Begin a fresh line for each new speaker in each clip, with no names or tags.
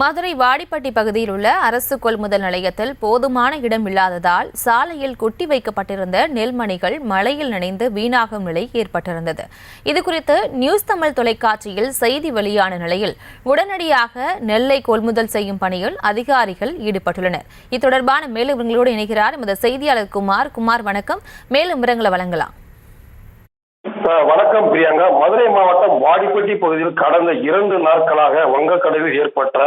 மதுரை வாடிப்பட்டி பகுதியில் உள்ள அரசு கொள்முதல் நிலையத்தில் போதுமான இடம் இல்லாததால் சாலையில் கொட்டி வைக்கப்பட்டிருந்த நெல்மணிகள் மழையில் நனைந்து வீணாகும் நிலை ஏற்பட்டிருந்தது. இதுகுறித்து நியூஸ் தமிழ் தொலைக்காட்சியில் செய்தி வெளியான நிலையில் உடனடியாக நெல்லை கொள்முதல் செய்யும் பணியில் அதிகாரிகள் ஈடுபட்டுள்ளனர். இது தொடர்பான மேலும் விவரங்களோடு இணைகிறார் எமது செய்தியாளர் குமார். வணக்கம். மேலும் விவரங்களை வழங்கலாம்.
வணக்கம் பிரியங்கா. மதுரை மாவட்டம் வாடிப்பட்டி பகுதியில் கடந்த 2 நாட்களாக வங்கக்கடலில் ஏற்பட்ட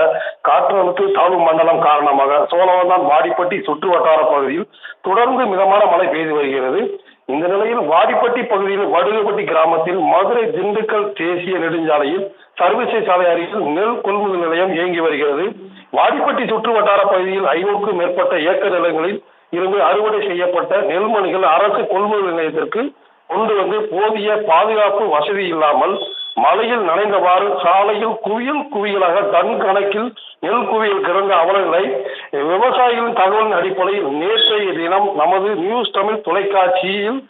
காற்றழுத்த தாழ்வு மண்டலம் காரணமாக சோழவந்தான் வாடிப்பட்டி சுற்று வட்டார பகுதியில் தொடர்ந்து மிதமான மழை பெய்து வருகிறது. இந்த நிலையில் வாடிப்பட்டி பகுதியில் வடுகப்பட்டி கிராமத்தில் மதுரை திண்டுக்கல் தேசிய நெடுஞ்சாலையில் சர்வீஸ் சாலை அருகில் நெல் கொள்முதல் நிலையம் இயங்கி வருகிறது. வாடிப்பட்டி சுற்று வட்டார பகுதியில் 500க்கும் மேற்பட்ட ஏக்கர் நிலங்களில் இருந்து அறுவடை செய்யப்பட்ட நெல்மணிகள் அரசு கொள்முதல் நிலையத்திற்கு கொண்டு வந்து போதிய பாதுகாப்பு வசதி இல்லாமல் மழையில் நனைந்தவாறு சாலையில் குவியலாக டன் கணக்கில் நெல் குவியல் கிடந்த அவலநிலை விவசாயிகளின் தகவலின் அடிப்படையில் நேற்றைய தினம் நமது நியூஸ் தமிழ் தொலைக்காட்சியில்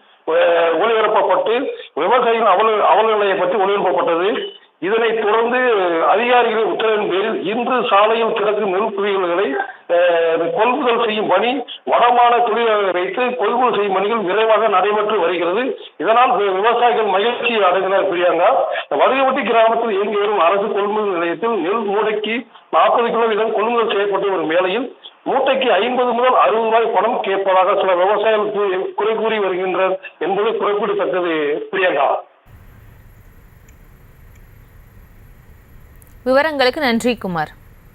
ஒளிபரப்பப்பட்டு விவசாயிகளின் அவலநிலையை பற்றி ஒளிபரப்பப்பட்டது. இதனைத் தொடர்ந்து அதிகாரிகளின் உத்தரவின் பேரில் இன்று சாலையில் கிடக்கும் நெல் குவியல்களை கொள்முதல் செய்யும் பணி வடமான தொழிலாளர்களை வைத்து கொள்முதல் செய்யும் பணிகள் விரைவாக நடைபெற்று வருகிறது. இதனால் விவசாயிகள் மகிழ்ச்சி அடைந்தனர். பிரியங்கா, வடுகப்பட்டி கிராமத்தில் இயங்கி வரும் அரசு கொள்முதல் நிலையத்தில் நெல் மூட்டைக்கு 40 கிலோ வீதம் கொள்முதல் செய்யப்பட்டு வரும் வேளையில் மூட்டைக்கு 50 முதல் 60 ரூபாய் பணம் கேட்பதாக சில விவசாயிகள் குறை கூறி வருகின்றனர் என்பது குறிப்பிடத்தக்கது. பிரியங்கா,
விவரங்களுக்கு நன்றி குமார்.